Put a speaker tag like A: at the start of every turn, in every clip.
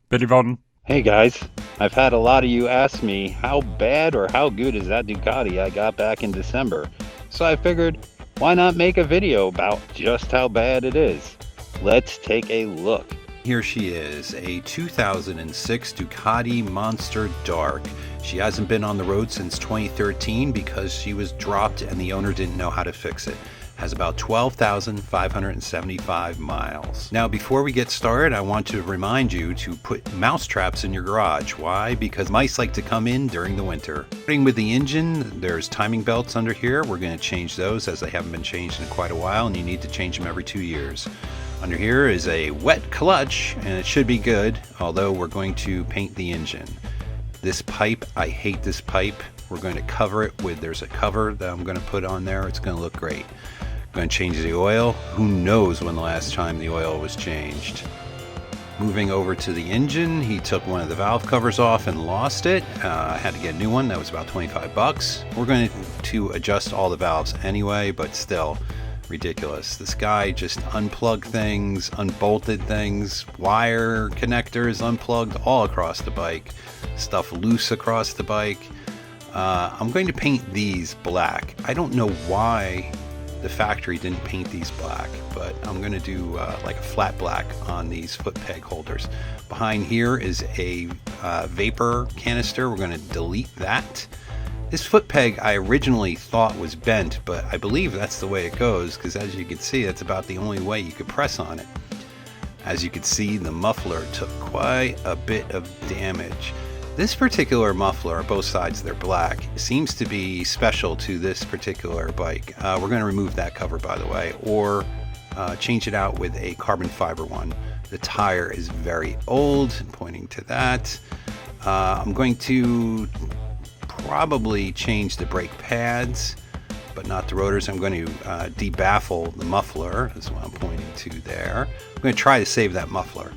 A: Bitte worden.
B: Hey guys, I've had a lot of you ask me how bad or how good is that Ducati I got back in December. So I figured, why not make a video about just how bad it is? Let's take a look.
C: Here she is, a 2006 Ducati Monster Dark. She hasn't been on the road since 2013 because she was dropped and the owner didn't know how to fix it. Has about 12,575 miles. Now, before we get started, I want to remind you to put mouse traps in your garage. Why? Because mice like to come in during the winter. Starting with the engine, there's timing belts under here. We're going to change those as they haven't been changed in quite a while, and you need to change them every 2 years. Under here is a wet clutch, and it should be good, although we're going to paint the engine. This pipe, I hate this pipe. We're going to cover it with, there's a cover that I'm going to put on there. It's going to look great. Going to change the oil. Who knows when the last time the oil was changed. Moving over to the engine, he took one of the valve covers off and lost it. I had to get a new one. That was about 25 bucks. We're going to adjust all the valves anyway, but still ridiculous. This guy just unplugged things, unbolted things, wire connectors unplugged all across the bike, stuff loose across the bike. I'm going to paint these black. I don't know why the factory didn't paint these black, but I'm going to do like a flat black on these foot peg holders. Behind here is a vapor canister. We're going to delete that. This foot peg I originally thought was bent, but I believe that's the way it goes, because as you can see, that's about the only way you could press on it. As you can see, the muffler took quite a bit of damage. This particular muffler, both sides they're black, seems to be special to this particular bike. We're going to remove that cover, by the way, or change it out with a carbon fiber one. The tire is very old, pointing to that. I'm going to probably change the brake pads, but not the rotors. I'm going to debaffle the muffler, is what I'm pointing to there. I'm going to try to save that muffler.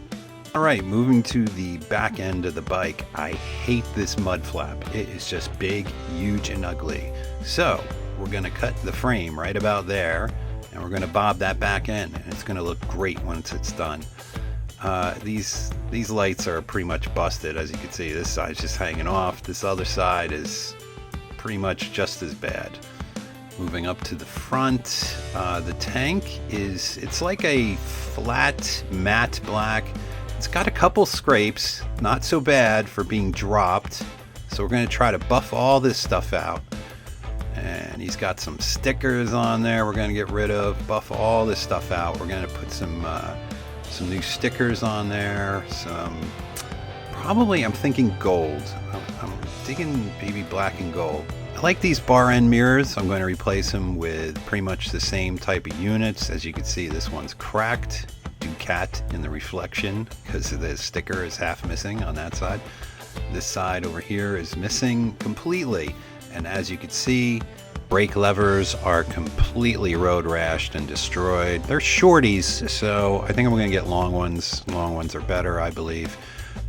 C: All right, moving to the back end of the bike. I hate this mud flap. It is just big, huge, and ugly. So we're going to cut the frame right about there, and we're going to bob that back end, and it's going to look great once it's done. These lights are pretty much busted. As you can see, this side's just hanging off. This other side is pretty much just as bad. Moving up to the front, the tank it's like a flat matte black. It's got a couple scrapes, not so bad for being dropped. So we're going to try to buff all this stuff out. And he's got some stickers on there we're going to get rid of, buff all this stuff out. We're going to put some new stickers on there. Probably I'm thinking gold. I'm digging maybe black and gold. I like these bar end mirrors. I'm going to replace them with pretty much the same type of units. As you can see, this one's cracked. Ducat in the reflection because the sticker is half missing on that side. This side over here is missing completely, and as you can see, brake levers are completely road rashed and destroyed. They're shorties, so I think I'm going to get long ones. Long ones are better, I believe.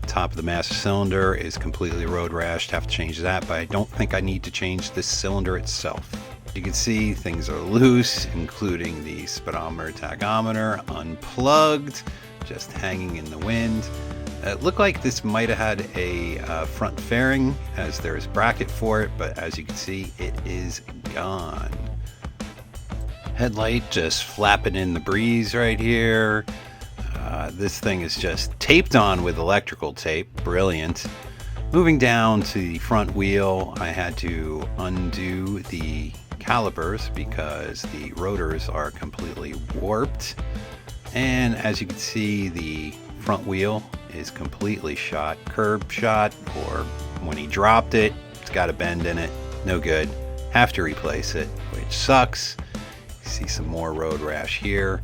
C: Top of the master cylinder is completely road rashed. Have to change that, but I don't think I need to change this cylinder itself. You can see things are loose, including the speedometer tachometer unplugged, just hanging in the wind. It looked like this might have had a front fairing, as there's bracket for it, but as you can see, it is gone. Headlight just flapping in the breeze right here. This thing is just taped on with electrical tape. Brilliant. Moving down to the front wheel, I had to undo the calipers because the rotors are completely warped, and as you can see, the front wheel is completely shot, curb shot, or when he dropped it, it's got a bend in it. No good. Have to replace it, which sucks. You see some more road rash here.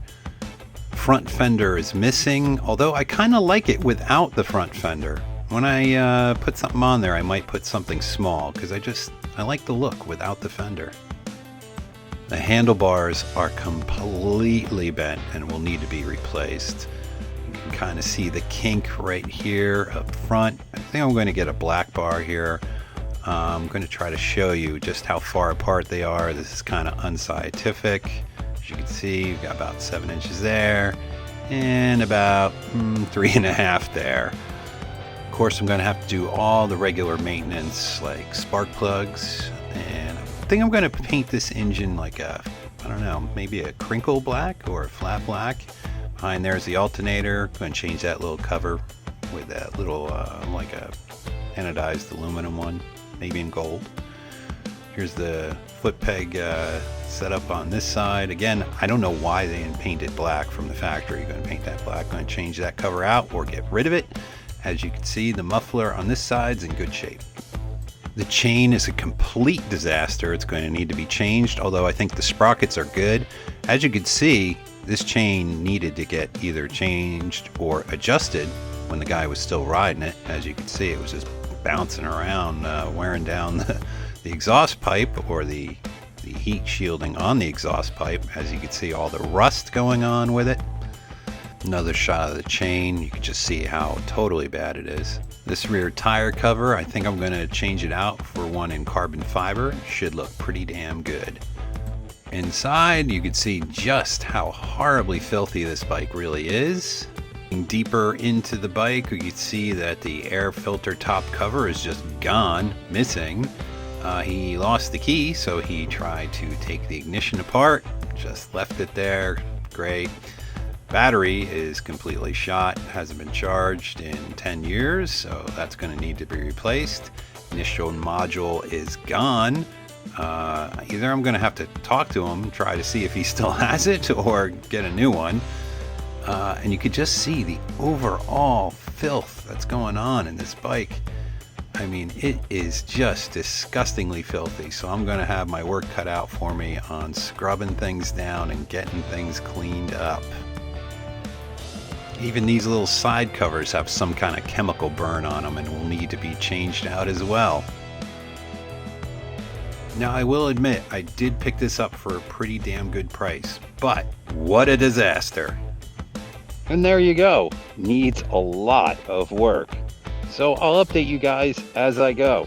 C: Front fender is missing, although I kind of like it without the front fender. When I put something on there, I might put something small because I like the look without the fender. The handlebars are completely bent and will need to be replaced. You can kind of see the kink right here up front. I think I'm going to get a black bar here. I'm going to try to show you just how far apart they are. This is kind of unscientific. As you can see, you've got about 7 inches there and about 3.5 there. course, I'm going to have to do all the regular maintenance like spark plugs, and I think I'm going to paint this engine like a, I don't know, maybe a crinkle black or a flat black. Behind there's the alternator. Going to change that little cover with that little like a anodized aluminum one, maybe in gold. Here's the foot peg setup on this side. Again, I don't know why they didn't paint it black from the factory. Going to paint that black. Going to change that cover out or get rid of it. As you can see, the muffler on this side's in good shape. The chain is a complete disaster. It's going to need to be changed, although I think the sprockets are good. As you can see, this chain needed to get either changed or adjusted when the guy was still riding it. As you can see, it was just bouncing around, wearing down the exhaust pipe or the heat shielding on the exhaust pipe. As you can see, all the rust going on with it. Another shot of the chain. You can just see how totally bad it is. This rear tire cover, I think I'm going to change it out for one in carbon fiber. It should look pretty damn good. Inside, you can see just how horribly filthy this bike really is. Deeper into the bike, you can see that the air filter top cover is just gone, missing. He lost the key, so he tried to take the ignition apart, just left it there. Great. Battery is completely shot, hasn't been charged in 10 years, so that's going to need to be replaced. Initial module is gone. Either I'm going to have to talk to him, try to see if he still has it, or get a new one. And you could just see the overall filth that's going on in this bike. I mean, it is just disgustingly filthy, so I'm going to have my work cut out for me on scrubbing things down and getting things cleaned up. Even these little side covers have some kind of chemical burn on them and will need to be changed out as well. Now, I will admit, I did pick this up for a pretty damn good price, but what a disaster.
B: And there you go. Needs a lot of work. So I'll update you guys as I go.